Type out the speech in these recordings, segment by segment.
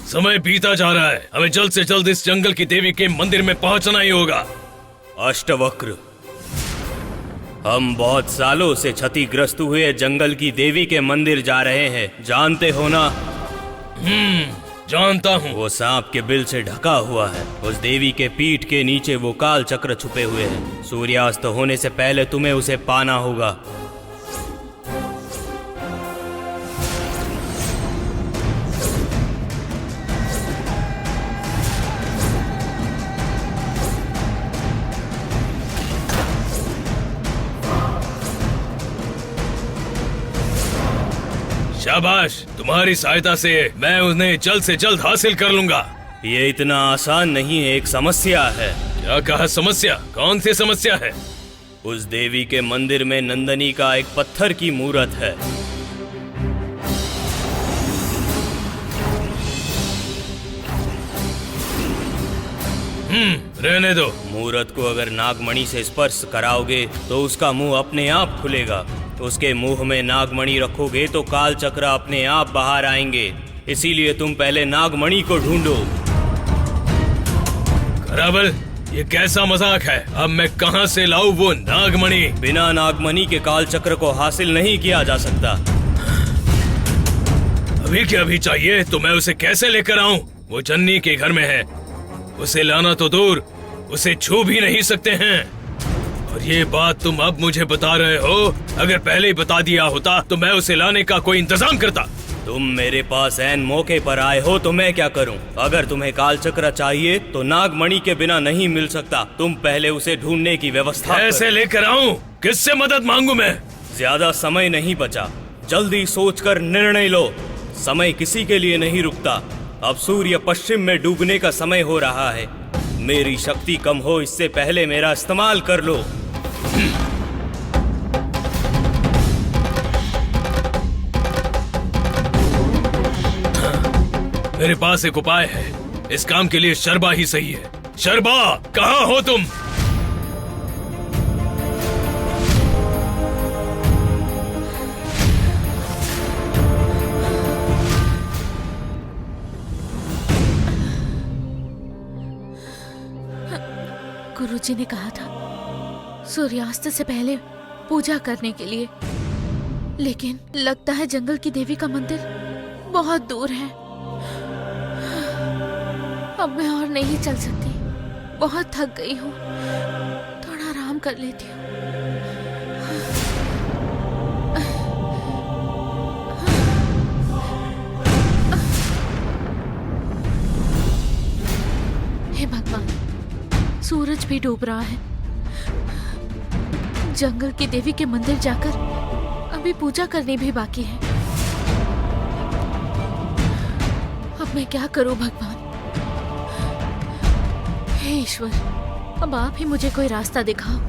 समय बीता जा रहा है, हमें जल्द से जल्द इस जंगल की देवी के मंदिर में पहुंचना ही होगा। अष्टवक्र, हम बहुत सालों से क्षतिग्रस्त हुए जंगल की देवी के मंदिर जा रहे हैं, जानते हो ना? जानता हूँ। वो सांप के बिल से ढका हुआ है। उस देवी के पीठ के नीचे वो काल चक्र छुपे हुए हैं। सूर्यास्त होने से पहले तुम्हें उसे पाना होगा। शाबाश, तुम्हारी सहायता से मैं उन्हें जल्द से जल्द हासिल कर लूंगा। ये इतना आसान नहीं है, एक समस्या है। क्या कहा? समस्या? कौन सी समस्या है? उस देवी के मंदिर में नंदनी का एक पत्थर की मूरत है। रहने दो। मूरत को अगर नागमणि से स्पर्श कराओगे तो उसका मुंह अपने आप खुलेगा। उसके मुंह में नागमणि रखोगे तो काल चक्र अपने आप बाहर आएंगे। इसीलिए तुम पहले नागमणि को ढूंढो। खराबल, ये कैसा मजाक है? अब मैं कहां से लाऊं वो नागमणि? बिना नागमणि के काल चक्र को हासिल नहीं किया जा सकता। अभी के अभी चाहिए तो मैं उसे कैसे लेकर आऊं? वो जन्नी के घर में है। उसे लाना तो दूर, उसे छू भी नहीं सकते हैं। और ये बात तुम अब मुझे बता रहे हो? अगर पहले ही बता दिया होता तो मैं उसे लाने का कोई इंतजाम करता। तुम मेरे पास ऐन मौके पर आए हो तो मैं क्या करूं? अगर तुम्हें काल चक्र चाहिए तो नागमणि के बिना नहीं मिल सकता। तुम पहले उसे ढूंढने की व्यवस्था कैसे लेकर आऊं? किससे मदद मांगू मैं? ज्यादा समय नहीं बचा, जल्दी सोचकर निर्णय लो। समय किसी के लिए नहीं रुकता। अब सूर्य पश्चिम में डूबने का समय हो रहा है। मेरी शक्ति कम हो इससे पहले मेरा इस्तेमाल कर लो। मेरे पास एक उपाय है। इस काम के लिए शर्बा ही सही है। शर्बा, कहाँ हो तुम? गुरुजी ने कहा था सूर्यास्त से पहले पूजा करने के लिए, लेकिन लगता है जंगल की देवी का मंदिर बहुत दूर है। अब मैं और नहीं चल सकती, बहुत थक गई हूँ। थोड़ा आराम कर लेती हूँ। हे भगवान, सूरज भी डूब रहा है। जंगल की देवी के मंदिर जाकर अभी पूजा करनी भी बाकी है। अब मैं क्या करूं भगवान? हे ईश्वर, अब आप ही मुझे कोई रास्ता दिखाओ।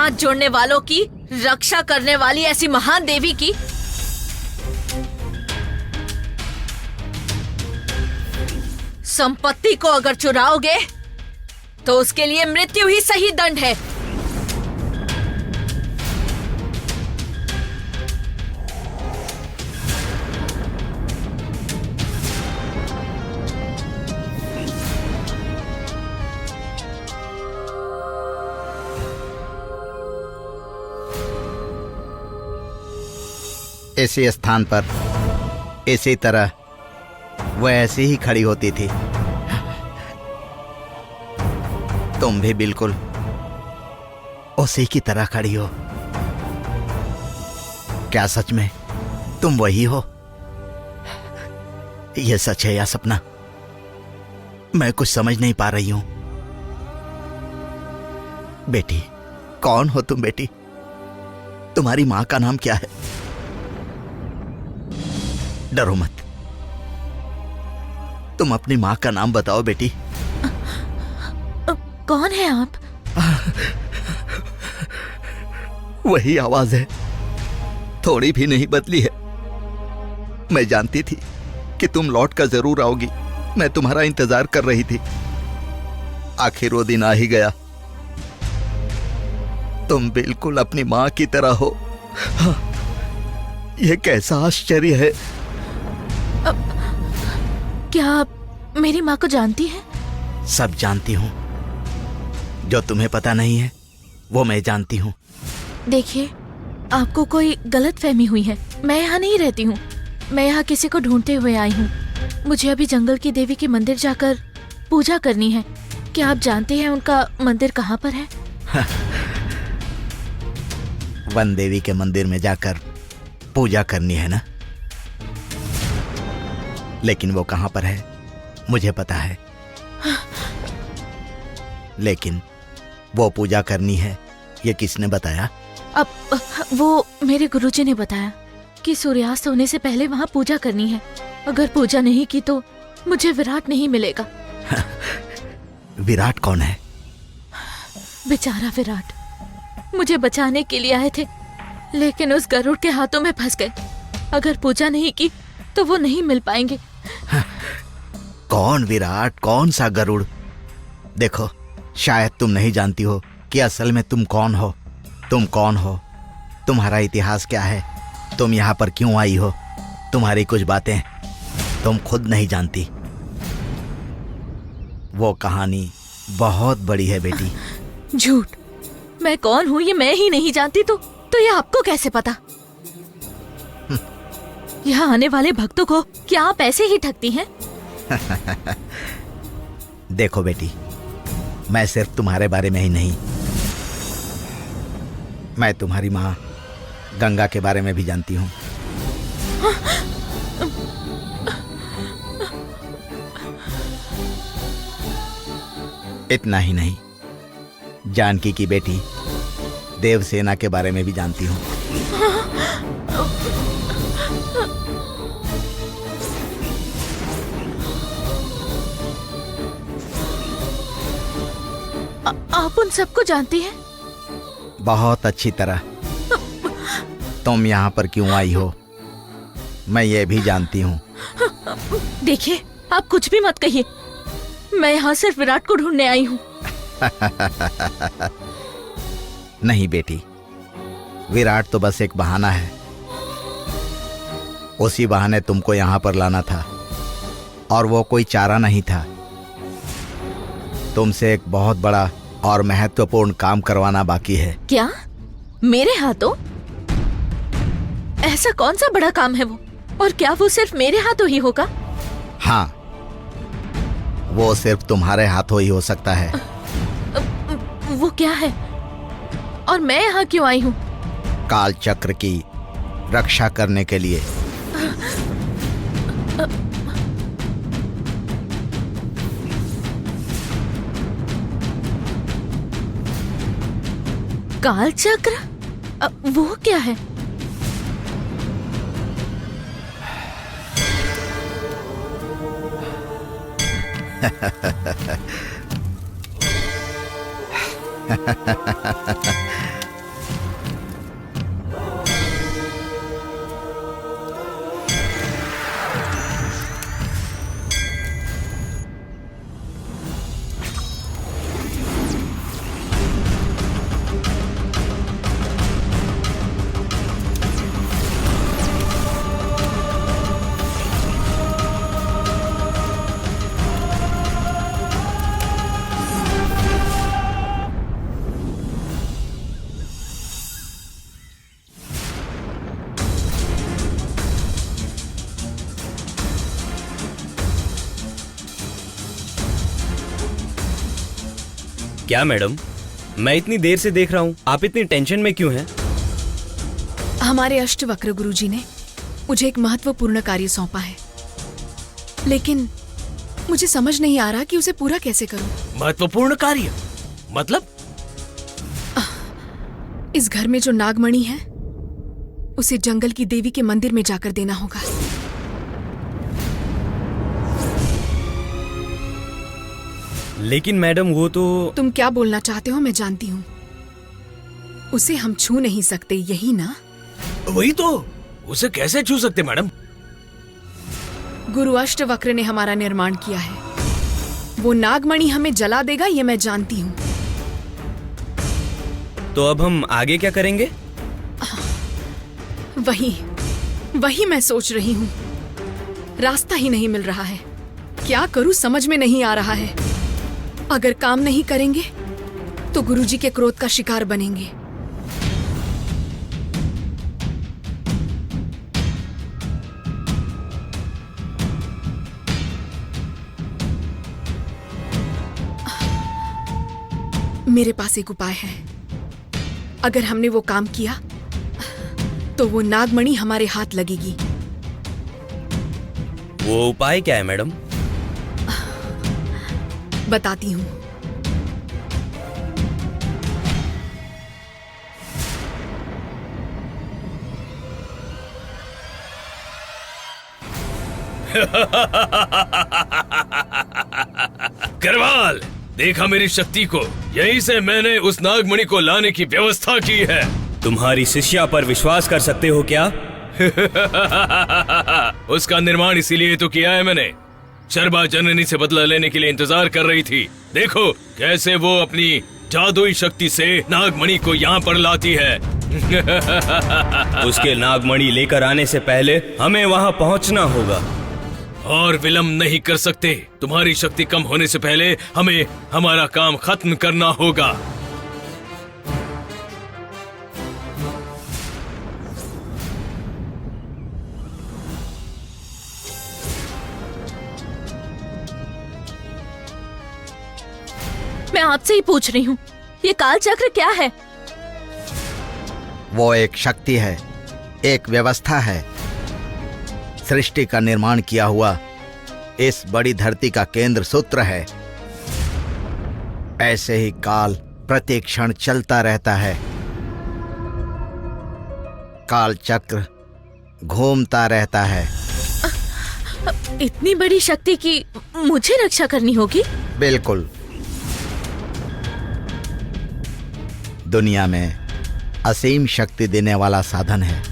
हाथ जोड़ने वालों की रक्षा करने वाली ऐसी महान देवी की संपत्ति को अगर चुराओगे तो उसके लिए मृत्यु ही सही दंड है। इसी स्थान पर इसी तरह वह ऐसे ही खड़ी होती थी। तुम भी बिल्कुल उसी की तरह खड़ी हो। क्या सच में तुम वही हो? यह सच है या सपना? मैं कुछ समझ नहीं पा रही हूं। बेटी, कौन हो तुम बेटी? तुम्हारी मां का नाम क्या है? डरो मत, तुम अपनी मां का नाम बताओ बेटी। कौन है आप? वही आवाज है, थोड़ी भी नहीं बदली है। मैं जानती थी कि तुम लौट कर जरूर आओगी। मैं तुम्हारा इंतजार कर रही थी। आखिर वो दिन आ ही गया। तुम बिल्कुल अपनी मां की तरह हो। यह कैसा आश्चर्य है। क्या आप मेरी माँ को जानती हैं? सब जानती हूं। जो तुम्हें पता नहीं है वो मैं जानती हूं। देखिए, आपको कोई गलत फहमी हुई है। मैं यहाँ नहीं रहती हूँ। मैं यहाँ किसी को ढूंढते हुए आई हूँ। मुझे अभी जंगल की देवी के मंदिर जाकर पूजा करनी है। क्या आप जानते हैं उनका मंदिर कहाँ पर है? वन देवी के मंदिर में जाकर पूजा करनी है ना? लेकिन वो कहां पर है मुझे पता है। लेकिन वो पूजा करनी है ये किसने बताया? अब वो मेरे गुरुजी ने बताया कि सूर्यास्त होने से पहले वहाँ पूजा करनी है। अगर पूजा नहीं की तो मुझे विराट नहीं मिलेगा। विराट कौन है? बेचारा विराट मुझे बचाने के लिए आए थे, लेकिन उस गरुड़ के हाथों में फंस गए। अगर पूजा नहीं की तो वो नहीं मिल पाएंगे। कौन विराट? कौन सा गरुड़? देखो, शायद तुम नहीं जानती हो कि असल में तुम कौन हो। तुम कौन हो? तुम्हारा इतिहास क्या है? तुम यहाँ पर क्यों आई हो? तुम्हारी कुछ बातें तुम खुद नहीं जानती। वो कहानी बहुत बड़ी है बेटी। झूठ। मैं कौन हूँ ये मैं ही नहीं जानती तो ये आपको कैसे पता? यहाँ आने वाले भक्तों को क्या आप ऐसे ही ठगती हैं? देखो बेटी, मैं सिर्फ तुम्हारे बारे में ही नहीं, मैं तुम्हारी माँ गंगा के बारे में भी जानती हूँ। इतना ही नहीं, जानकी की बेटी देवसेना के बारे में भी जानती हूँ। आप उन सबको जानती हैं? बहुत अच्छी तरह। तुम यहाँ पर क्यों आई हो मैं ये भी जानती हूँ। देखिए, आप कुछ भी मत कहिए। मैं यहाँ सिर्फ विराट को ढूंढने आई हूँ। नहीं बेटी, विराट तो बस एक बहाना है। उसी बहाने तुमको यहाँ पर लाना था और वो कोई चारा नहीं था। तुमसे एक बहुत बड़ा और महत्वपूर्ण काम करवाना बाकी है। क्या? मेरे हाथों? ऐसा कौन सा बड़ा काम है वो? और क्या वो सिर्फ मेरे हाथों ही होगा? हाँ, वो सिर्फ तुम्हारे हाथों ही हो सकता है। वो क्या है? और मैं यहाँ क्यों आई हूँ? काल चक्र की रक्षा करने के लिए। काल चक्र? वो क्या है? क्या मैडम, मैं इतनी देर से देख रहा हूँ, आप इतनी टेंशन में क्यों हैं? हमारे अष्टवक्र गुरुजी ने मुझे एक महत्वपूर्ण कार्य सौंपा है, लेकिन मुझे समझ नहीं आ रहा कि उसे पूरा कैसे करूं। महत्वपूर्ण कार्य मतलब? इस घर में जो नागमणि है उसे जंगल की देवी के मंदिर में जाकर देना होगा। लेकिन मैडम वो तो... तुम क्या बोलना चाहते हो मैं जानती हूँ। उसे हम छू नहीं सकते, यही ना? वही तो, उसे कैसे छू सकते मैडम? गुरु अष्टवक्र ने हमारा निर्माण किया है, वो नागमणि हमें जला देगा ये मैं जानती हूँ। तो अब हम आगे क्या करेंगे? वही मैं सोच रही हूँ। रास्ता ही नहीं मिल रहा है, क्या करूँ समझ में नहीं आ रहा है। अगर काम नहीं करेंगे तो गुरुजी के क्रोध का शिकार बनेंगे। मेरे पास एक उपाय है। अगर हमने वो काम किया तो वो नागमणि हमारे हाथ लगेगी। वो उपाय क्या है मैडम? बताती हूँ। करवाल, देखा मेरी शक्ति को? यहीं से मैंने उस नागमणि को लाने की व्यवस्था की है। तुम्हारी शिष्या पर विश्वास कर सकते हो क्या? उसका निर्माण इसीलिए तो किया है मैंने। शर्मा जननी से बदला लेने के लिए इंतजार कर रही थी। देखो कैसे वो अपनी जादुई शक्ति से नागमणि को यहाँ पर लाती है। उसके नागमणि लेकर आने से पहले हमें वहाँ पहुँचना होगा। और विलंब नहीं कर सकते। तुम्हारी शक्ति कम होने से पहले हमें हमारा काम खत्म करना होगा। मैं आपसे ही पूछ रही हूँ, ये काल चक्र क्या है? वो एक शक्ति है, एक व्यवस्था है। सृष्टि का निर्माण किया हुआ इस बड़ी धरती का केंद्र सूत्र है। ऐसे ही काल प्रत्येक क्षण चलता रहता है। काल चक्र घूमता रहता है। इतनी बड़ी शक्ति की मुझे रक्षा करनी होगी? बिल्कुल। दुनिया में असीम शक्ति देने वाला साधन है।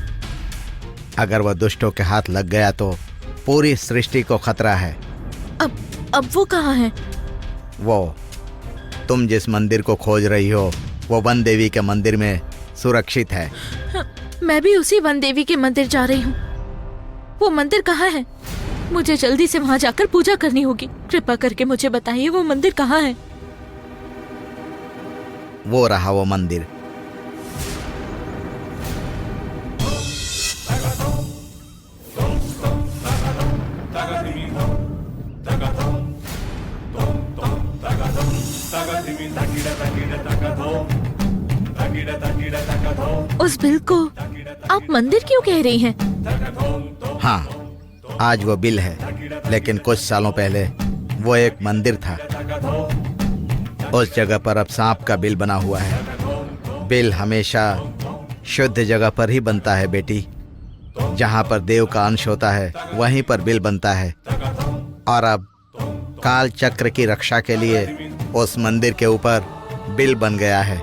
अगर वह दुष्टों के हाथ लग गया तो पूरी सृष्टि को खतरा है। अब वो कहाँ है? वो तुम जिस मंदिर को खोज रही हो वो वन देवी के मंदिर में सुरक्षित है। मैं भी उसी वन देवी के मंदिर जा रही हूँ। वो मंदिर कहाँ है? मुझे जल्दी से वहाँ जाकर पूजा करनी होगी। कृपा करके मुझे बताइए वो मंदिर कहाँ है? वो रहा वो मंदिर। उस बिल को आप मंदिर क्यों कह रही हैं? हाँ, आज वो बिल है, लेकिन कुछ सालों पहले वो एक मंदिर था। उस जगह पर अब सांप का बिल बना हुआ है। बिल हमेशा शुद्ध जगह पर ही बनता है बेटी। जहाँ पर देव का अंश होता है वहीं पर बिल बनता है। और अब काल चक्र की रक्षा के लिए उस मंदिर के ऊपर बिल बन गया है।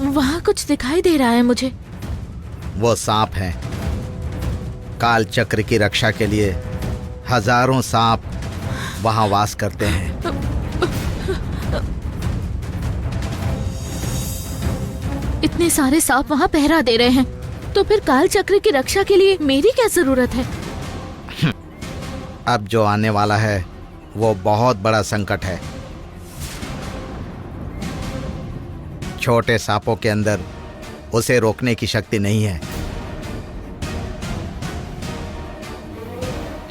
वहाँ कुछ दिखाई दे रहा है मुझे। वो सांप हैं। काल चक्र की रक्षा के लिए हजारों सांप वहाँ वास करते हैं। इतने सारे सांप वहाँ पहरा दे रहे हैं, तो फिर काल चक्र की रक्षा के लिए मेरी क्या जरूरत है? अब जो आने वाला है वो बहुत बड़ा संकट है। छोटे सांपों के अंदर उसे रोकने की शक्ति नहीं है।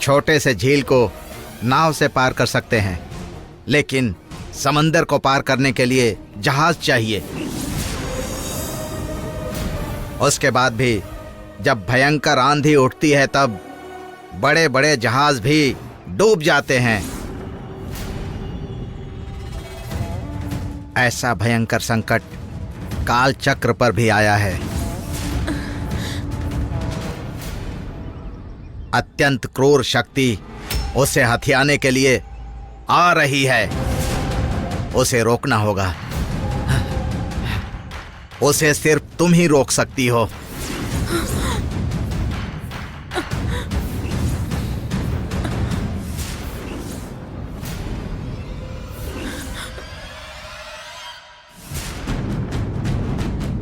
छोटे से झील को नाव से पार कर सकते हैं, लेकिन समंदर को पार करने के लिए जहाज चाहिए। उसके बाद भी जब भयंकर आंधी उठती है तब बड़े बड़े जहाज भी डूब जाते हैं। ऐसा भयंकर संकट काल चक्र पर भी आया है। अत्यंत क्रूर शक्ति उसे हथियाने के लिए आ रही है। उसे रोकना होगा। उसे सिर्फ तुम ही रोक सकती हो।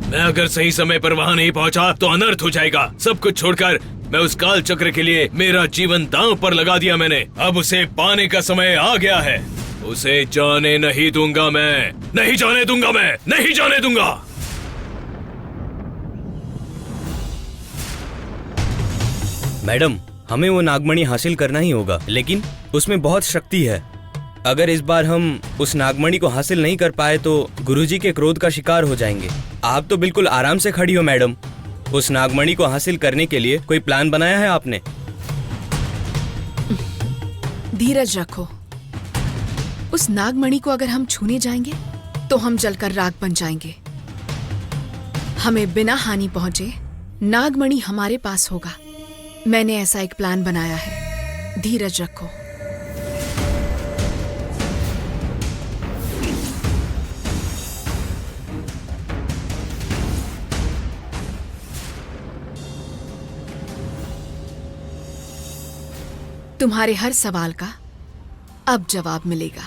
मैं अगर सही समय पर वहाँ नहीं पहुँचा तो अनर्थ हो जाएगा। सब कुछ छोड़कर मैं उस काल चक्र के लिए मेरा जीवन दांव पर लगा दिया मैंने। अब उसे पाने का समय आ गया है। उसे जाने नहीं दूंगा मैं, नहीं जाने दूंगा मैं, नहीं जाने दूंगा। मैडम, हमें वो नागमणि हासिल करना ही होगा, लेकिन उसमें बहुत शक्ति है। अगर इस बार हम उस नागमणि को हासिल नहीं कर पाए तो गुरुजी के क्रोध का शिकार हो जाएंगे। आप तो बिल्कुल आराम से खड़ी हो मैडम। उस नागमणि को हासिल करने के लिए कोई प्लान बनाया है आपने? धीरज रखो। उस नागमणि को अगर हम छूने जाएंगे तो हम जलकर राख बन जाएंगे। हमें बिना हानि पहुंचे नागमणि हमारे पास होगा। मैंने ऐसा एक प्लान बनाया है। धीरज रखो। तुम्हारे हर सवाल का अब जवाब मिलेगा।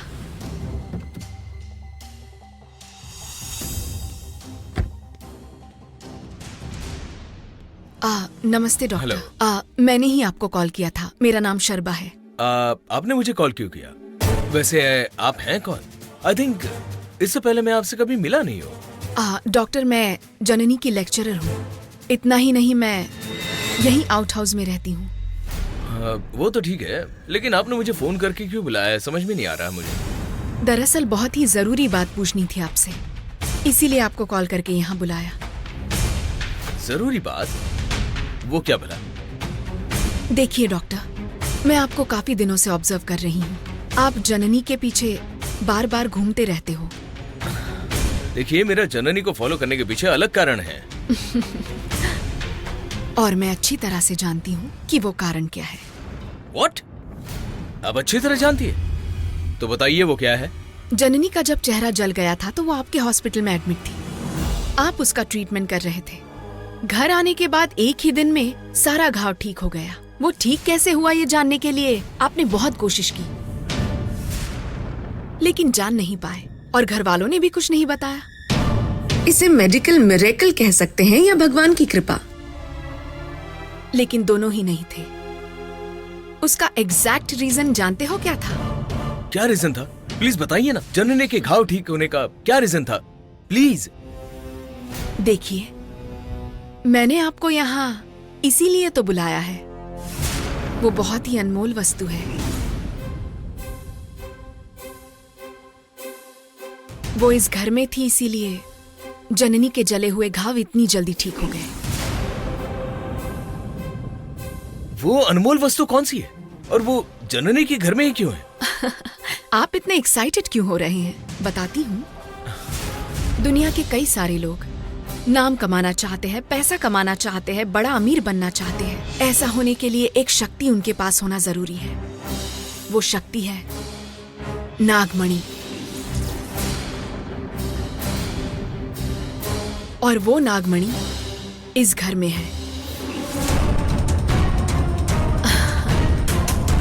नमस्ते डॉक्टर। मैंने ही आपको कॉल किया था। मेरा नाम शर्बा है। आपने मुझे कॉल क्यों किया? वैसे आप हैं कौन? आई थिंक इससे पहले मैं आपसे कभी मिला नहीं हूँ। डॉक्टर, मैं जननी की लेक्चरर हूँ। इतना ही नहीं, मैं यहीं आउट हाउस में रहती हूँ। वो तो ठीक है, लेकिन आपने मुझे फोन करके क्यों बुलाया? समझ में नहीं आ रहा मुझे। दरअसल बहुत ही जरूरी बात पूछनी थी आपसे, इसीलिए आपको कॉल करके यहाँ बुलाया। जरूरी बात? वो क्या भला? देखिए डॉक्टर, मैं आपको काफी दिनों से ऑब्जर्व कर रही हूँ। आप जननी के पीछे बार बार घूमते रहते हो। देखिए, मेरा जननी को फॉलो करने के पीछे अलग कारण है। और मैं अच्छी तरह से जानती हूँ कि वो कारण क्या है। What? आप अच्छी तरह जानती है? तो बताइए वो क्या है? जननी का जब चेहरा जल गया था तो वो आपके हॉस्पिटल में एडमिट थी। आप उसका ट्रीटमेंट कर रहे थे। घर आने के बाद एक ही दिन में सारा घाव ठीक हो गया। वो ठीक कैसे हुआ ये जानने के लिए आपने बहुत कोशिश की, लेकिन जान नहीं पाए और घर वालों ने भी कुछ नहीं बताया। इसे मेडिकल मिरेकल कह सकते हैं या भगवान की कृपा, लेकिन दोनों ही नहीं थे। उसका एग्जैक्ट रीजन जानते हो क्या था? क्या रीजन था? प्लीज बताइए ना। जननी के घाव ठीक होने का क्या रीजन था? प्लीज। देखिए, मैंने आपको यहाँ इसीलिए तो बुलाया है। वो बहुत ही अनमोल वस्तु है। वो इस घर में थी, इसीलिए जननी के जले हुए घाव इतनी जल्दी ठीक हो गए। वो अनमोल वस्तु कौन सी है? और वो जननी के घर में ही क्यों है? आप इतने एक्साइटेड क्यों हो रहे हैं? बताती हूँ। दुनिया के कई सारे लोग नाम कमाना चाहते हैं, पैसा कमाना चाहते हैं, बड़ा अमीर बनना चाहते हैं। ऐसा होने के लिए एक शक्ति उनके पास होना जरूरी है। वो शक्ति है नागमणि। और वो नागमणि इस घर में है।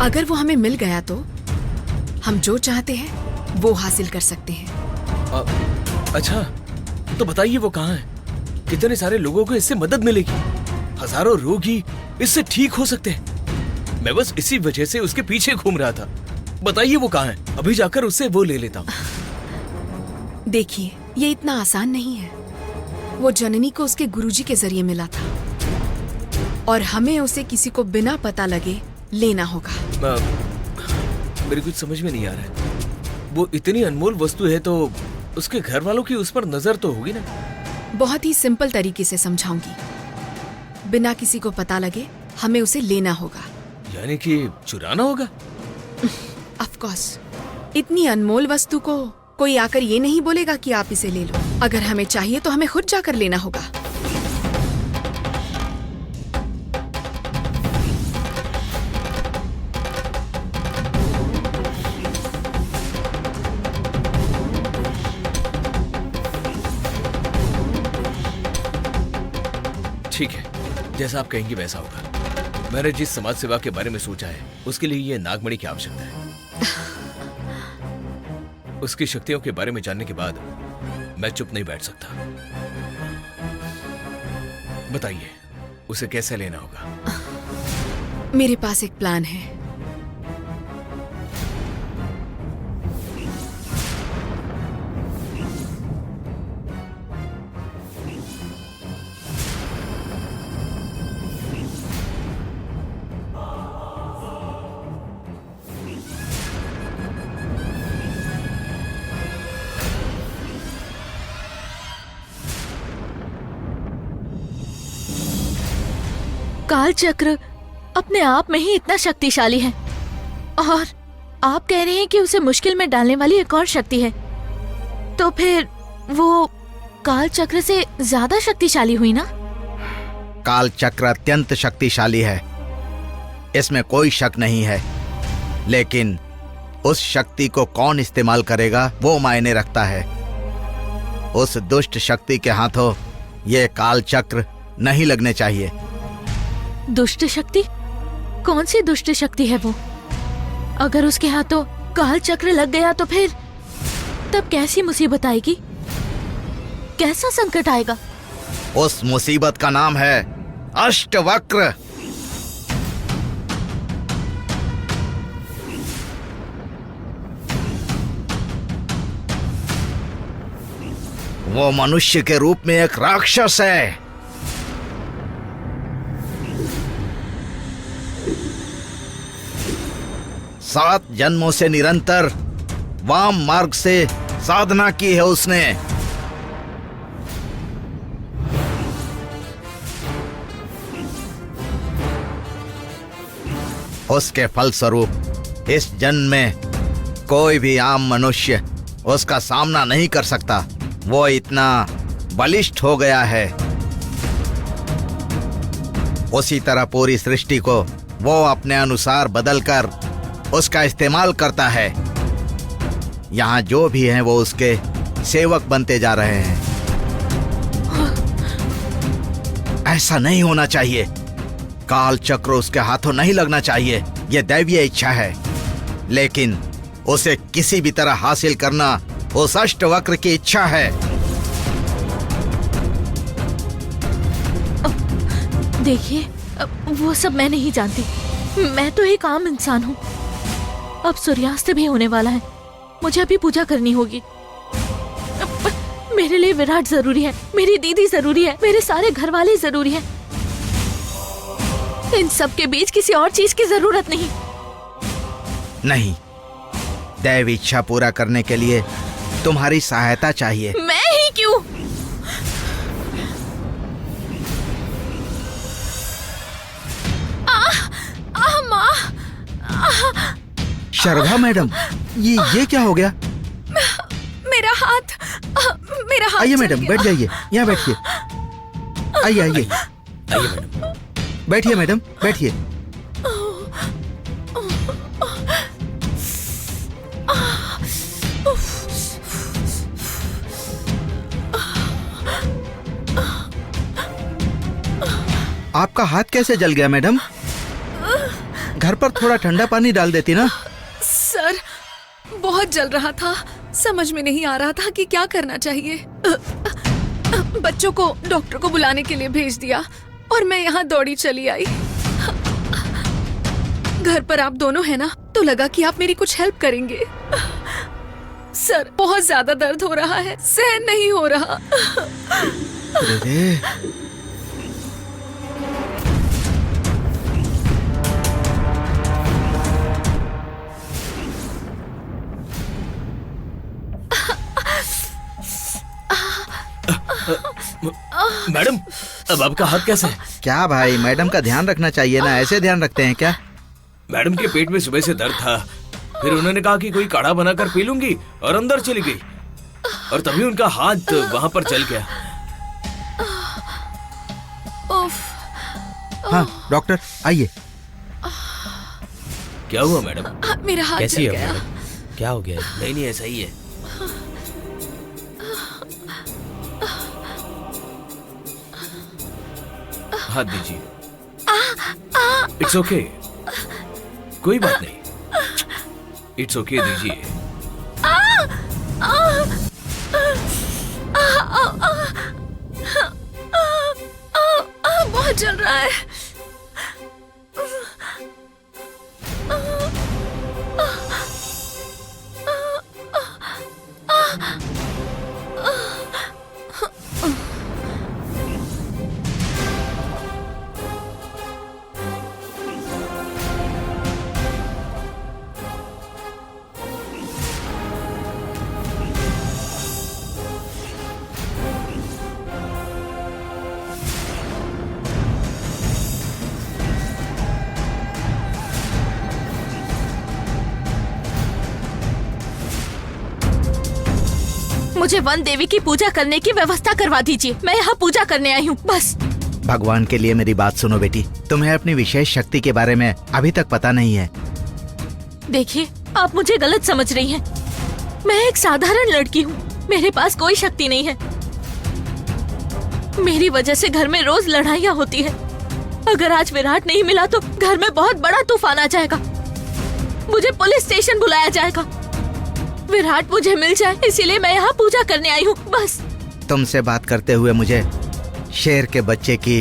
अगर वो हमें मिल गया तो हम जो चाहते हैं वो हासिल कर सकते हैं। अच्छा, तो बताइए वो कहाँ है? कितने सारे लोगों को इससे मदद मिलेगी। हजारों रोगी इससे ठीक हो सकते हैं। मैं बस इसी वजह से उसके पीछे घूम रहा था। बताइए वो कहाँ है? अभी जाकर उससे वो ले लेता हूँ। देखिए, ये इतना आसान नहीं है। वो जननी को उसके गुरुजी के जरिए मिला था और हमें उसे किसी को बिना पता लगे लेना होगा। मेरी कुछ समझ में नहीं आ रहा है। वो इतनी अनमोल वस्तु है तो उसके घर वालों की उस पर नजर तो होगी ना। बहुत ही सिंपल तरीके से समझाऊंगी। बिना किसी को पता लगे हमें उसे लेना होगा। यानी कि चुराना होगा? Of course. इतनी अनमोल वस्तु को कोई आकर ये नहीं बोलेगा कि आप इसे ले लो। अगर हमें चाहिए तो हमें खुद जाकर लेना होगा। ठीक है, जैसा आप कहेंगे वैसा होगा। मैंने जिस समाज सेवा के बारे में सोचा है उसके लिए ये नागमणि की आवश्यकता है। उसकी शक्तियों के बारे में जानने के बाद मैं चुप नहीं बैठ सकता। बताइए, उसे कैसे लेना होगा? मेरे पास एक प्लान है। काल चक्र अपने आप में ही इतना शक्तिशाली है और आप कह रहे हैं कि उसे मुश्किल में डालने वाली एक और शक्ति है, तो फिर वो काल चक्र से ज्यादा शक्तिशाली हुई ना? काल चक्र अत्यंत शक्तिशाली है, इसमें कोई शक नहीं है, लेकिन उस शक्ति को कौन इस्तेमाल करेगा वो मायने रखता है। उस दुष्ट शक्ति के हाथों ये काल चक्र नहीं लगने चाहिए। दुष्ट शक्ति? कौन सी दुष्ट शक्ति है वो? अगर उसके हाथों काल चक्र लग गया तो फिर तब कैसी मुसीबत आएगी? कैसा संकट आएगा? उस मुसीबत का नाम है अष्टवक्र। वो मनुष्य के रूप में एक राक्षस है। सात जन्मों से निरंतर वाम मार्ग से साधना की है उसने। उसके फलस्वरूप इस जन्म में कोई भी आम मनुष्य उसका सामना नहीं कर सकता। वो इतना बलिष्ठ हो गया है। उसी तरह पूरी सृष्टि को वो अपने अनुसार बदलकर उसका इस्तेमाल करता है। यहाँ जो भी हैं वो उसके सेवक बनते जा रहे हैं। ऐसा नहीं होना चाहिए। काल चक्र उसके हाथों नहीं लगना चाहिए। यह दैवीय इच्छा है, लेकिन उसे किसी भी तरह हासिल करना उस अष्टवक्र की इच्छा है। देखिए, वो सब मैं नहीं जानती। मैं तो एक आम इंसान हूँ। अब सूर्यास्त भी होने वाला है, मुझे अभी पूजा करनी होगी। मेरे लिए विराट जरूरी है, मेरी दीदी जरूरी है, मेरे सारे घर वाले जरूरी हैं। इन सब के बीच किसी और चीज की जरूरत नहीं। नहीं, दैव इच्छा पूरा करने के लिए तुम्हारी सहायता चाहिए। मैं ही क्यों? माँ! शर्वा मैडम, ये क्या हो गया? मेरा हाथ आइए जल मैडम, गया। बैठ जाइए, यहाँ बैठिए। आइए आइए, बैठिए मैडम, बैठिए। आपका हाथ कैसे जल गया मैडम? घर पर थोड़ा ठंडा पानी डाल देती ना। सर, बहुत जल रहा था, समझ में नहीं आ रहा था कि क्या करना चाहिए। बच्चों को डॉक्टर को बुलाने के लिए भेज दिया और मैं यहाँ दौड़ी चली आई। घर पर आप दोनों हैं ना, तो लगा कि आप मेरी कुछ हेल्प करेंगे। सर, बहुत ज्यादा दर्द हो रहा है, सहन नहीं हो रहा। अरे मैडम, अब आपका हाथ कैसा है? क्या भाई, मैडम का ध्यान रखना चाहिए ना, ऐसे ध्यान रखते हैं क्या? मैडम के पेट में सुबह से दर्द था, फिर उन्होंने कहा कि कोई काढ़ा बनाकर पी लूंगी और अंदर चली गई, और तभी उनका हाथ वहाँ पर जल गया। उफ, हाँ डॉक्टर आइए। क्या हुआ मैडम? मेरा हाथ कैसी जल है गया। मैडम? क्या हो गया? नहीं नहीं, ऐसा ही है। हाथ दीजिए। इट्स ओके, कोई बात नहीं। इट्स ओके, दीजिए। बहुत जल रहा है। मुझे वन देवी की पूजा करने की व्यवस्था करवा दीजिए। मैं यहाँ पूजा करने आई हूँ, बस। भगवान के लिए मेरी बात सुनो बेटी, तुम्हें अपनी विशेष शक्ति के बारे में अभी तक पता नहीं है। देखिए, आप मुझे गलत समझ रही हैं। मैं एक साधारण लड़की हूँ, मेरे पास कोई शक्ति नहीं है। मेरी वजह से घर में रोज लड़ाइयाँ होती है। अगर आज विराट नहीं मिला तो घर में बहुत बड़ा तूफान आ जाएगा। मुझे पुलिस स्टेशन बुलाया जाएगा। विराट मुझे मिल जाए, इसीलिए मैं यहाँ पूजा करने आई हूँ, बस। तुमसे बात करते हुए मुझे शेर के बच्चे की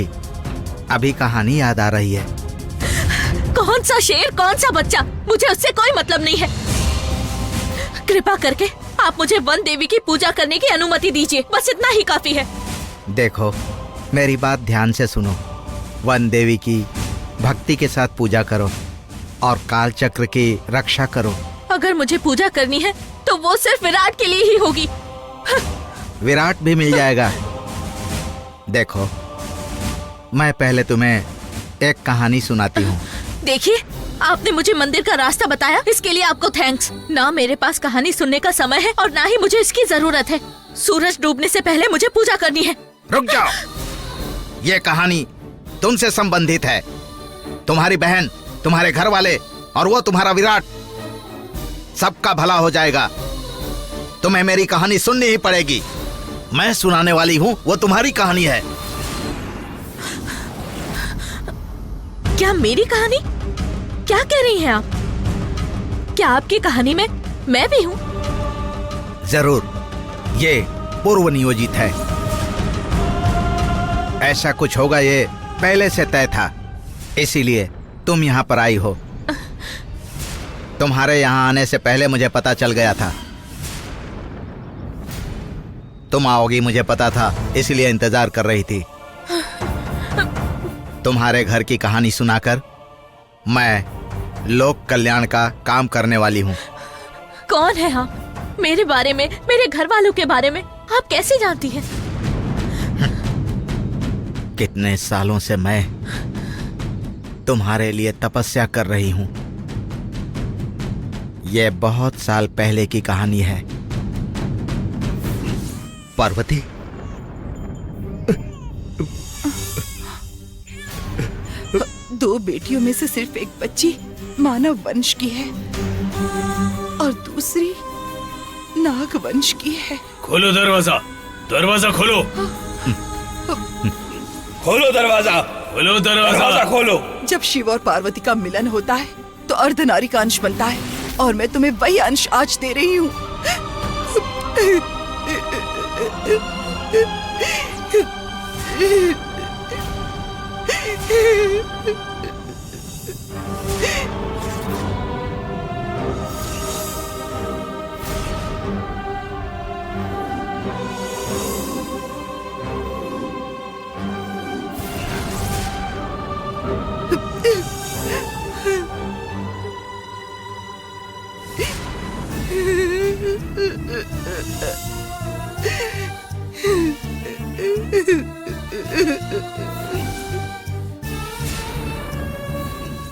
अभी कहानी याद आ रही है। कौन सा शेर, कौन सा बच्चा, मुझे उससे कोई मतलब नहीं है। कृपा करके आप मुझे वन देवी की पूजा करने की अनुमति दीजिए, बस इतना ही काफी है। देखो, मेरी बात ध्यान से सुनो। वन देवी की भक्ति के साथ पूजा करो और काल चक्र की रक्षा करो। अगर मुझे पूजा करनी है तो वो सिर्फ विराट के लिए ही होगी। विराट भी मिल जाएगा। देखो, मैं पहले तुम्हें एक कहानी सुनाती हूँ। देखिए, आपने मुझे मंदिर का रास्ता बताया, इसके लिए आपको थैंक्स। ना मेरे पास कहानी सुनने का समय है और ना ही मुझे इसकी जरूरत है। सूरज डूबने से पहले मुझे पूजा करनी है। रुक जाओ, ये कहानी तुमसे संबंधित है। तुम्हारी बहन, तुम्हारे घर वाले और वो तुम्हारा विराट, सबका भला हो जाएगा। तुम्हें मेरी कहानी सुननी ही पड़ेगी। मैं सुनाने वाली हूँ, वो तुम्हारी कहानी है। क्या मेरी कहानी? क्या कह रही हैं आप? क्या आपकी कहानी में मैं भी हूँ? जरूर, ये पूर्व नियोजित है। ऐसा कुछ होगा ये पहले से तय था, इसीलिए तुम यहाँ पर आई हो। तुम्हारे यहाँ आने से पहले मुझे पता चल गया था। तुम आओगी मुझे पता था, इसलिए इंतजार कर रही थी। तुम्हारे घर की कहानी सुनाकर मैं लोक कल्याण का काम करने वाली हूँ। कौन है आप? मेरे बारे में, मेरे घर वालों के बारे में आप कैसे जानती हैं? कितने सालों से मैं तुम्हारे लिए तपस्या कर रही हूँ। यह बहुत साल पहले की कहानी है। पार्वती, दो बेटियों में से सिर्फ एक बच्ची मानव वंश की है और दूसरी नाग वंश की है। खोलो दरवाजा, दरवाजा खोलो। खोलो दरवाजा, खोलो दरवाजा। दरवाजा खोलो। जब शिव और पार्वती का मिलन होता है तो अर्धनारी का अंश बनता है और मैं तुम्हें वही अंश आज दे रही हूँ।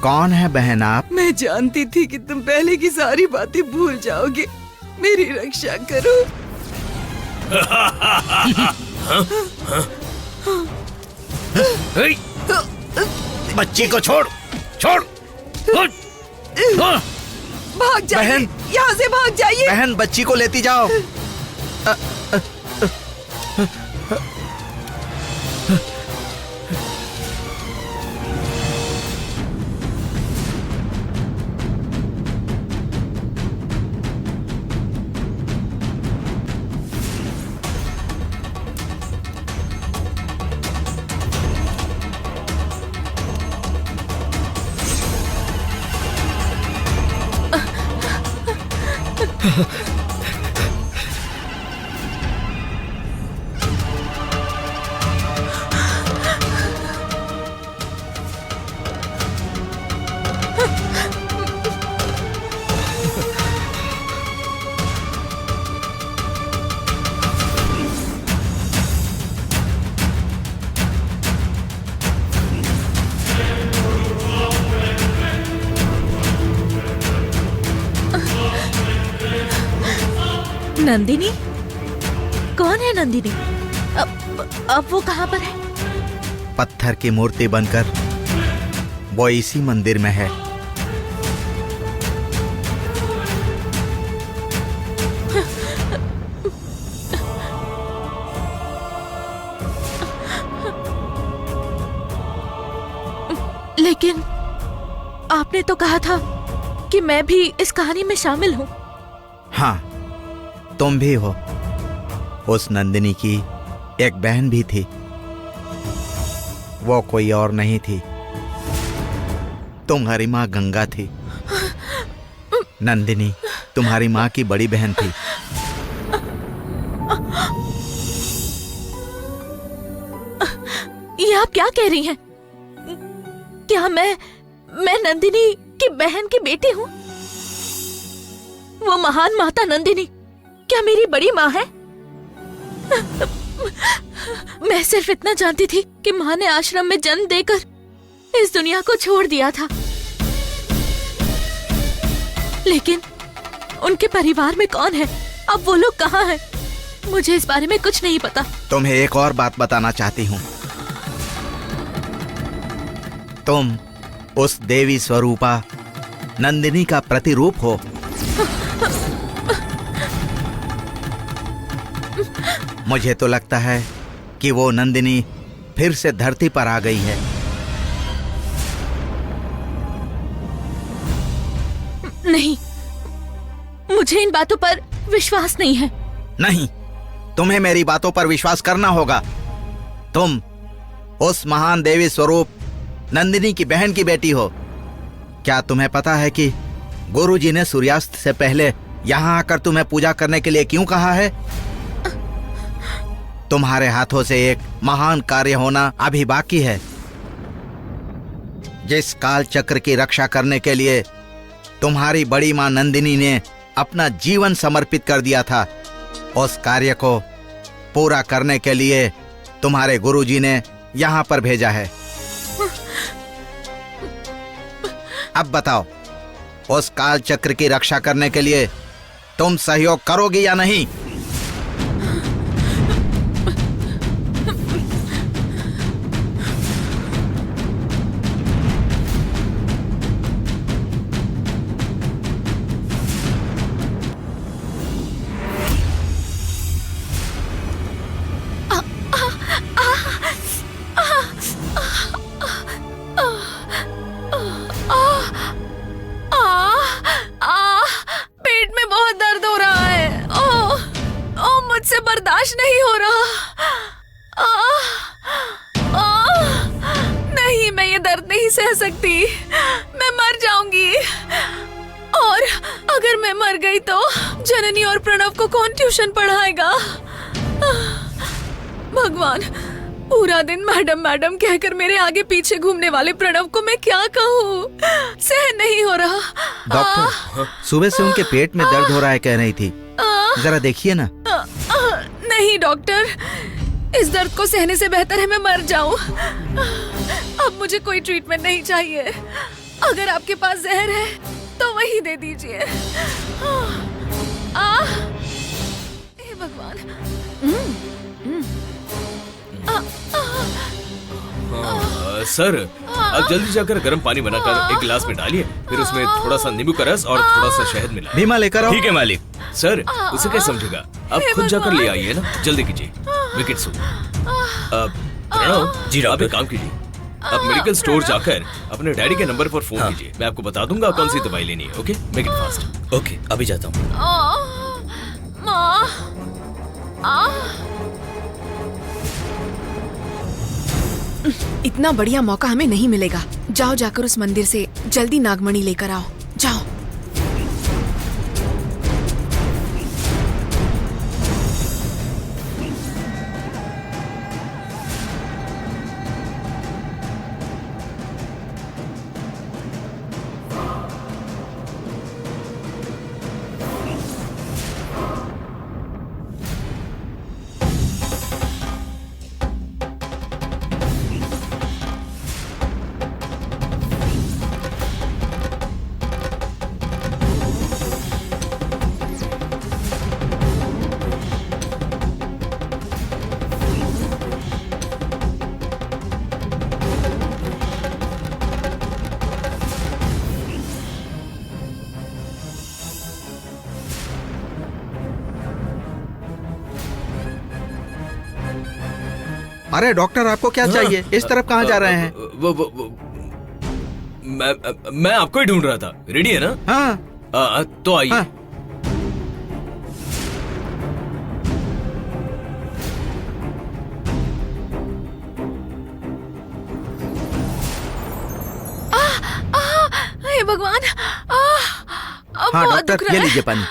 कौन है बहन आप? मैं जानती थी कि तुम पहले की सारी बातें भूल जाओगे। मेरी रक्षा करो। बच्ची को छोड़, छोड़। भाग जाइए, बहन! यहाँ से भाग जाइए। बहन, बच्ची को लेती जाओ। नंदिनी? कौन है नंदिनी? अब वो कहाँ पर है? पत्थर की मूर्ति बनकर वो इसी मंदिर में है। लेकिन आपने तो कहा था कि मैं भी इस कहानी में शामिल हूँ। हाँ, तुम भी हो। उस नंदिनी की एक बहन भी थी। वो कोई और नहीं थी, तुम्हारी माँ गंगा थी। नंदिनी तुम्हारी माँ की बड़ी बहन थी। ये आप क्या कह रही हैं? क्या मैं नंदिनी की बहन की बेटी हूँ? वो महान माता नंदिनी क्या मेरी बड़ी माँ है? मैं सिर्फ इतना जानती थी कि माँ ने आश्रम में जन्म देकर इस दुनिया को छोड़ दिया था, लेकिन उनके परिवार में कौन है? अब वो लोग कहाँ हैं? मुझे इस बारे में कुछ नहीं पता। तुम्हें एक और बात बताना चाहती हूँ। तुम उस देवी स्वरूपा नंदिनी का प्रतिरूप हो। मुझे तो लगता है कि वो नंदिनी फिर से धरती पर आ गई है। नहीं, मुझे इन बातों पर विश्वास नहीं है। नहीं, तुम्हें मेरी बातों पर विश्वास करना होगा। तुम उस महान देवी स्वरूप नंदिनी की बहन की बेटी हो। क्या तुम्हें पता है कि गुरुजी ने सूर्यास्त से पहले यहाँ आकर तुम्हें पूजा करने के लिए क्यों कहा है? तुम्हारे हाथों से एक महान कार्य होना अभी बाकी है। जिस काल चक्र की रक्षा करने के लिए तुम्हारी बड़ी मां नंदिनी ने अपना जीवन समर्पित कर दिया था, उस कार्य को पूरा करने के लिए तुम्हारे गुरुजी ने यहाँ पर भेजा है। अब बताओ, उस काल चक्र की रक्षा करने के लिए तुम सहयोग करोगी या नहीं? पेट में बहुत दर्द हो रहा है। ओह, मुझसे बर्दाश्त नहीं हो रहा। नहीं, मैं ये दर्द नहीं सह सकती। मैं मर जाऊंगी। और अगर मैं मर गई तो जननी और प्रणव को कौन ट्यूशन पढ़ाएगा? भगवान, पूरा दिन मैडम मैडम कहकर मेरे आगे पीछे घूमने वाले प्रणव को मैं क्या कहूँ? सहन नहीं हो रहा। डॉक्टर, सुबह से उनके पेट में दर्द हो रहा है कह रही थी। जरा देखिए ना। नहीं डॉक्टर, इस दर्द को सहने से बेहतर है मैं मर जाऊं। अब मुझे कोई ट्रीटमेंट नहीं चाहिए। अगर आपके पास जहर है तो वही दे दीजिए। हे भगवान। सर, आप जल्दी जाकर गर्म पानी बनाकर एक गिलास में डालिए, फिर उसमें थोड़ा सा नींबू का रस और थोड़ा सा शहद मिला। भीमा लेकर आओ। ठीक है मालिक। सर, उसे क्या समझेगा? आप खुद जाकर ले आइए ना, जल्दी कीजिए। विकेट सो। प्रणव जी आप डॉक्टर। एक काम कीजिए, आप मेडिकल स्टोर जाकर अपने डैडी के नंबर पर फोन कीजिए। मैं आपको बता दूंगा कौन सी दवाई लेनी है। Okay, make it fast. Okay, अभी जाता हूँ। इतना बढ़िया मौका हमें नहीं मिलेगा। जाओ जाकर उस मंदिर से जल्दी नागमणि लेकर आओ। जाओ। अरे डॉक्टर, आपको क्या चाहिए? इस तरफ कहाँ जा रहे हैं? मैं आपको ही ढूंढ रहा था। रेडी है ना? हाँ तो आइए। हाँ। हे भगवान। हाँ बहुत दुख डॉक्टर, रहा ये है। लीजिए पानी।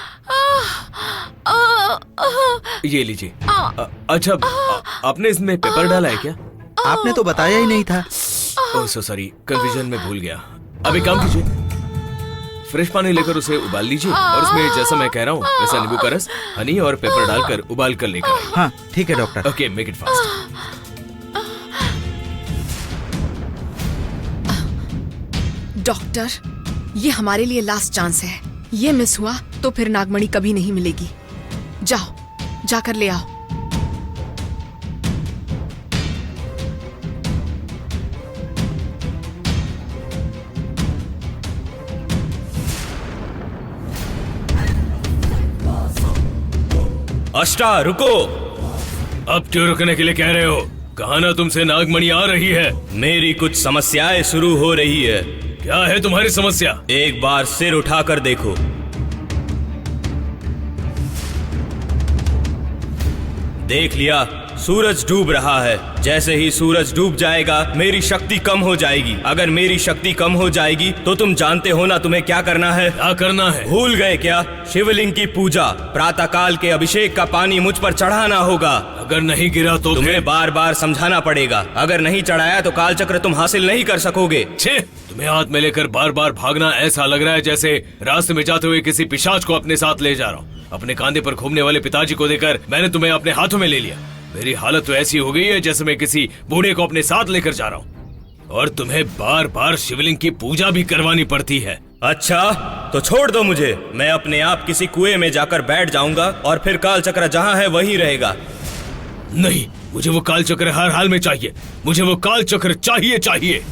ये लीजिए। अच्छा, आपने इसमें पेपर डाला है क्या? आपने तो बताया ही नहीं था। ओह सो सॉरी, कंफ्यूजन में भूल गया। अब एक काम कीजिए, फ्रेश पानी लेकर उसे उबाल लीजिए और उसमें जैसा मैं कह रहा हूँ वैसा नींबू का रस, हनी और पेपर डालकर उबाल कर लेकर आइए। हाँ ठीक है doctor. Okay, make it fast. Doctor, ये हमारे लिए लास्ट चांस है। ये मिस हुआ तो फिर नागमणि कभी नहीं मिलेगी। जाओ, जाकर ले आओ। अष्टा, रुको। अब क्यों रुकने के लिए कह रहे हो? कहा ना तुमसे नागमणि आ रही है। मेरी कुछ समस्याएं शुरू हो रही है। क्या है तुम्हारी समस्या? एक बार सिर उठाकर देखो। देख लिया, सूरज डूब रहा है। जैसे ही सूरज डूब जाएगा मेरी शक्ति कम हो जाएगी। अगर मेरी शक्ति कम हो जाएगी तो तुम जानते हो ना तुम्हें क्या करना है। क्या करना है? भूल गए क्या? शिवलिंग की पूजा, प्रातः काल के अभिषेक का पानी मुझ पर चढ़ाना होगा। अगर नहीं गिरा तो तुम्हें बार बार समझाना पड़ेगा। अगर नहीं चढ़ाया तो काल चक्र तुम हासिल नहीं कर सकोगे। छे, तुम्हें हाथ में लेकर बार बार भागना ऐसा लग रहा है जैसे रास्ते में जाते हुए किसी पिशाच को अपने साथ ले जा रहा हूँ। अपने कांधे पर घूमने वाले पिताजी को देखकर मैंने तुम्हें अपने हाथों में ले लिया। मेरी हालत तो ऐसी हो गई है जैसे मैं किसी बूढ़े को अपने साथ लेकर जा रहा हूँ और तुम्हें बार बार शिवलिंग की पूजा भी करवानी पड़ती है। अच्छा, तो छोड़ दो मुझे। मैं अपने आप किसी कुएं में जाकर बैठ जाऊंगा और फिर काल चक्र जहाँ है वहीं रहेगा। नहीं, मुझे वो काल चक्र हर हाल में चाहिए। मुझे वो काल चक्र चाहिए चाहिए।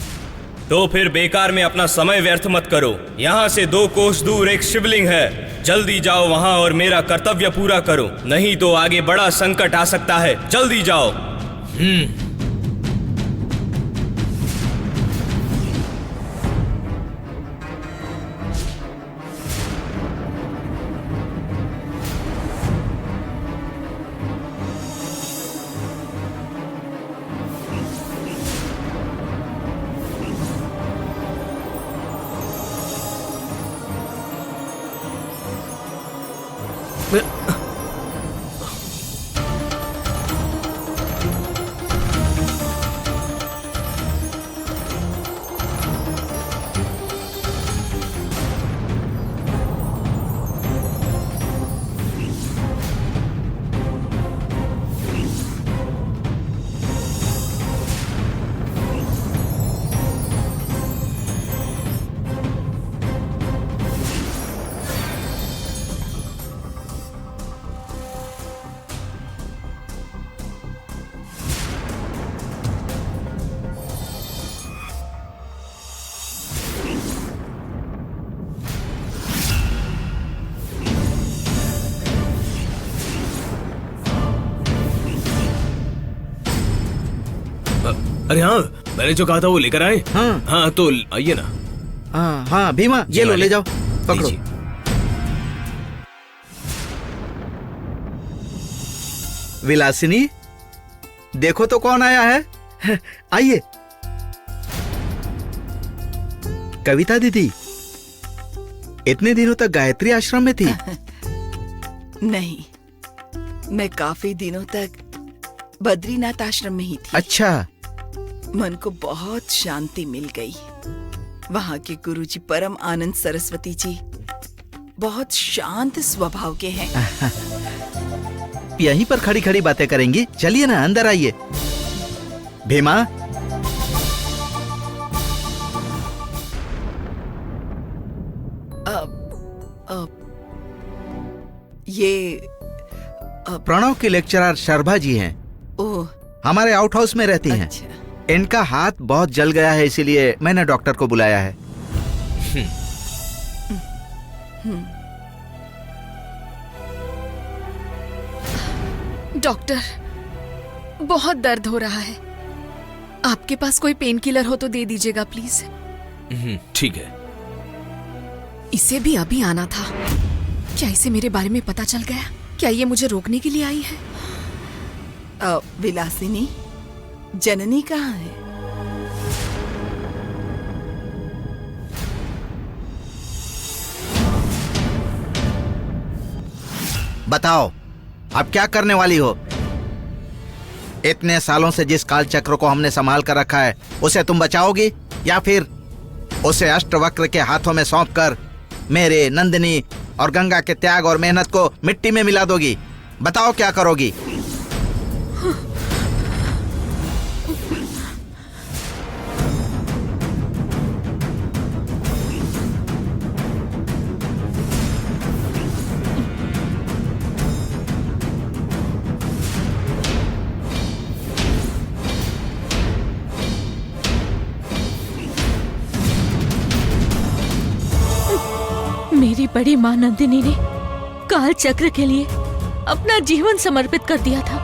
तो फिर बेकार में अपना समय व्यर्थ मत करो। यहाँ से 2 कोस दूर एक शिवलिंग है। जल्दी जाओ वहाँ और मेरा कर्तव्य पूरा करो, नहीं तो आगे बड़ा संकट आ सकता है। जल्दी जाओ। अरे हाँ, मैंने जो कहा था वो लेकर आए। हाँ। हाँ तो आइए ना। हाँ हाँ भीमा, ये लो, वाले। ले जाओ, पकड़ो। लीजिए। विलासिनी, देखो तो कौन आया है। आइए। कविता दीदी, इतने दिनों तक गायत्री आश्रम में थी? नहीं, मैं काफी दिनों तक बद्रीनाथ आश्रम में ही थी। अच्छा। मन को बहुत शांति मिल गई। वहाँ के गुरुजी परम आनंद सरस्वती जी बहुत शांत स्वभाव के हैं। यहीं पर खड़ी खड़ी बातें करेंगी? चलिए ना, अंदर आइए। भीमा, ये प्रणव के लेक्चरर शर्मा जी हैं, ओह, हमारे आउट हाउस में रहती हैं। अच्छा। इनका हाथ बहुत जल गया है, इसीलिए मैंने डॉक्टर को बुलाया है। डॉक्टर, बहुत दर्द हो रहा है। आपके पास कोई पेन किलर हो तो दे दीजिएगा प्लीज। ठीक है। इसे भी अभी आना था। क्या इसे मेरे बारे में पता चल गया? क्या ये मुझे रोकने के लिए आई है? विलासिनी, जननी कहाँ है? बताओ, अब क्या करने वाली हो? इतने सालों से जिस काल चक्र को हमने संभाल कर रखा है, उसे तुम बचाओगी या फिर उसे अष्टवक्र के हाथों में सौंपकर मेरे, नंदिनी और गंगा के त्याग और मेहनत को मिट्टी में मिला दोगी? बताओ क्या करोगी? मेरी बड़ी मां नंदिनी ने काल चक्र के लिए अपना जीवन समर्पित कर दिया था।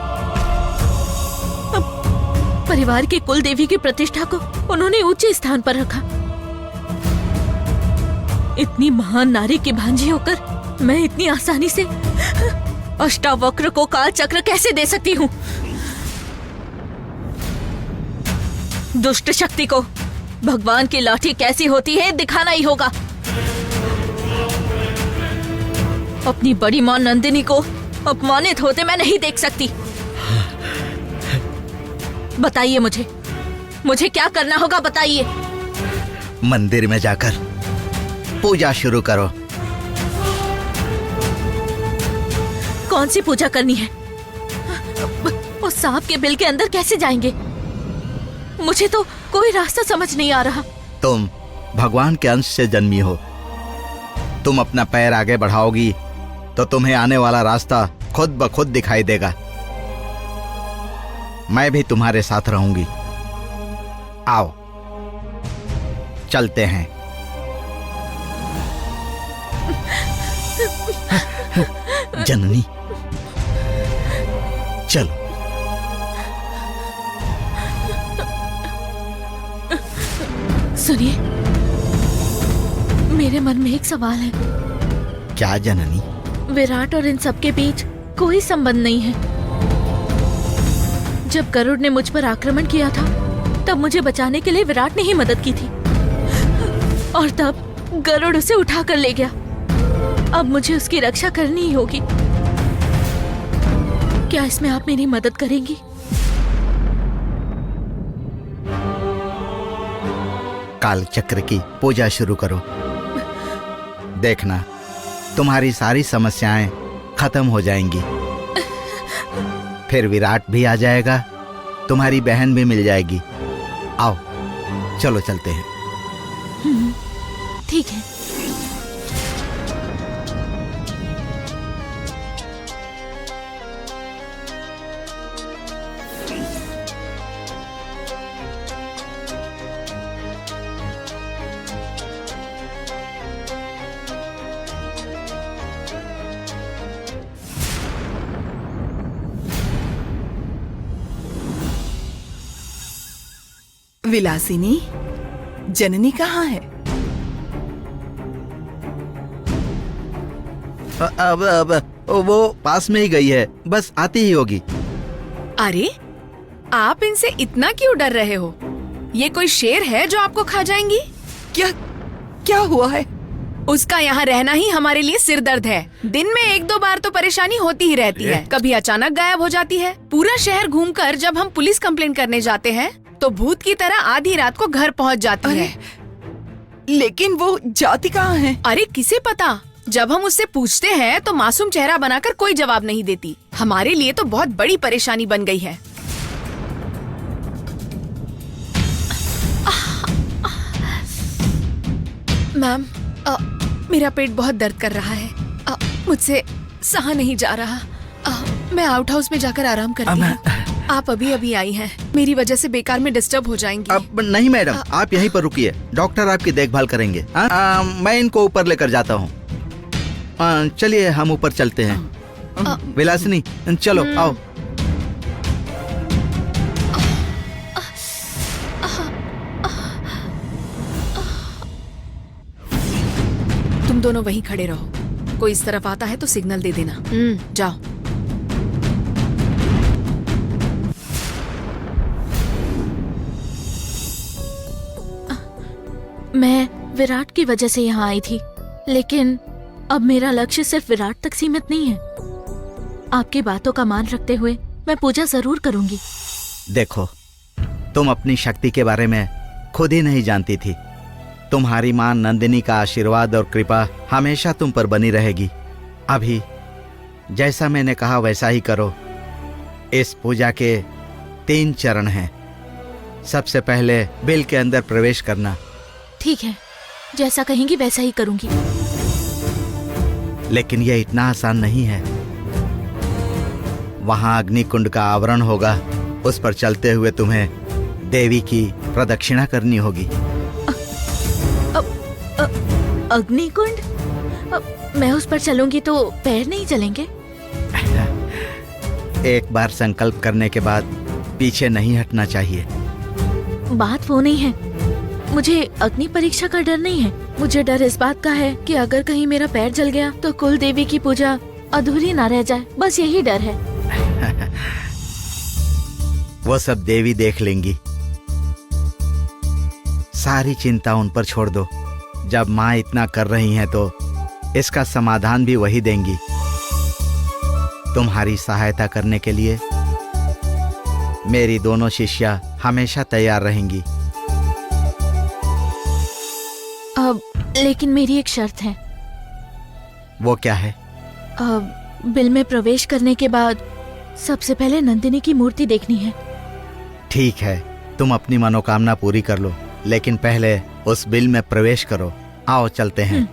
अब परिवार की कुल देवी की प्रतिष्ठा को उन्होंने ऊंचे स्थान पर रखा। इतनी महान नारी की भांजी होकर मैं इतनी आसानी से अष्टावक्र को काल चक्र कैसे दे सकती हूँ? दुष्ट शक्ति को भगवान की लाठी कैसी होती है दिखाना ही होगा। अपनी बड़ी मां नंदिनी को अपमानित होते मैं नहीं देख सकती। बताइए मुझे क्या करना होगा, बताइए। मंदिर में जाकर पूजा शुरू करो। कौन सी पूजा करनी है? उस सांप के बिल के अंदर कैसे जाएंगे? मुझे तो कोई रास्ता समझ नहीं आ रहा। तुम भगवान के अंश से जन्मी हो। तुम अपना पैर आगे बढ़ाओगी तो तुम्हें आने वाला रास्ता खुद ब खुद दिखाई देगा। मैं भी तुम्हारे साथ रहूंगी। आओ, चलते हैं। जननी, चलो। सुनिए, मेरे मन में एक सवाल है। क्या जननी? विराट और इन सब के बीच कोई संबंध नहीं है। जब गरुड़ ने मुझ पर आक्रमण किया था, तब मुझे बचाने के लिए विराट ने ही मदद की थी, और तब गरुड़ उसे उठा कर ले गया। अब मुझे उसकी रक्षा करनी ही होगी। क्या इसमें आप मेरी मदद करेंगी? काल चक्र की पूजा शुरू करो। देखना, तुम्हारी सारी समस्याएं खत्म हो जाएंगी। फिर विराट भी आ जाएगा, तुम्हारी बहन भी मिल जाएगी। आओ, चलो चलते हैं। ठीक है। विलासिनी, जननी कहाँ है? अब वो पास में ही गई है, बस आती ही होगी। अरे, आप इनसे इतना क्यों डर रहे हो? ये कोई शेर है जो आपको खा जाएंगी? क्या हुआ है? उसका यहाँ रहना ही हमारे लिए सिर दर्द है। दिन में 1-2 बार तो परेशानी होती ही रहती है, कभी अचानक गायब हो जाती है। पूरा शहर घूमकर जब हम पुलिस कंप्लेंट करने जाते हैं तो भूत की तरह आधी रात को घर पहुँच जाती है। लेकिन वो जाती कहाँ है? अरे किसे पता, जब हम उससे पूछते हैं तो मासूम चेहरा बनाकर कोई जवाब नहीं देती। हमारे लिए तो बहुत बड़ी परेशानी बन गई है। मैम, मेरा पेट बहुत दर्द कर रहा है। मुझसे सहा नहीं जा रहा। मैं आउट हाउस में जाकर आराम करती हूँ। आप अभी अभी आई हैं, मेरी वजह से बेकार में डिस्टर्ब हो जाएंगी। अब नहीं मैडम, आप यहीं पर रुकिए, डॉक्टर आपकी देखभाल करेंगे। मैं इनको ऊपर लेकर जाता हूँ। चलिए हम ऊपर चलते हैं। विलासिनी चलो आओ। तुम दोनों वहीं खड़े रहो, कोई इस तरफ आता है तो सिग्नल दे देना। जाओ। मैं विराट की वजह से यहाँ आई थी, लेकिन अब मेरा लक्ष्य सिर्फ विराट तक सीमित नहीं है। आपकी बातों का मान रखते हुए मैं पूजा जरूर करूंगी। देखो, तुम अपनी शक्ति के बारे में खुद ही नहीं जानती थी। तुम्हारी मां नंदिनी का आशीर्वाद और कृपा हमेशा तुम पर बनी रहेगी। अभी जैसा मैंने कहा वैसा ही करो। इस पूजा के 3 चरण हैं। सबसे पहले बिल के अंदर प्रवेश करना। ठीक है, जैसा कहेंगी वैसा ही करूंगी। लेकिन यह इतना आसान नहीं है। वहां अग्निकुंड का आवरण होगा, उस पर चलते हुए तुम्हें देवी की प्रदक्षिणा करनी होगी। अग्निकुंड? मैं उस पर चलूंगी तो पैर नहीं चलेंगे? एक बार संकल्प करने के बाद पीछे नहीं हटना चाहिए। बात वो नहीं है, मुझे अग्नि परीक्षा का डर नहीं है। मुझे डर इस बात का है कि अगर कहीं मेरा पैर जल गया तो कुल देवी की पूजा अधूरी ना रह जाए। बस यही डर है। वो सब देवी देख लेंगी। सारी चिंता उन पर छोड़ दो। जब माँ इतना कर रही हैं तो इसका समाधान भी वही देंगी। तुम्हारी सहायता करने के लिए मेरी दोनों शिष्या हमेशा तैयार रहेंगी। अब लेकिन मेरी एक शर्त है। वो क्या है? बिल में प्रवेश करने के बाद सबसे पहले नंदिनी की मूर्ति देखनी है। ठीक है, तुम अपनी मनोकामना पूरी कर लो, लेकिन पहले उस बिल में प्रवेश करो। आओ चलते हैं।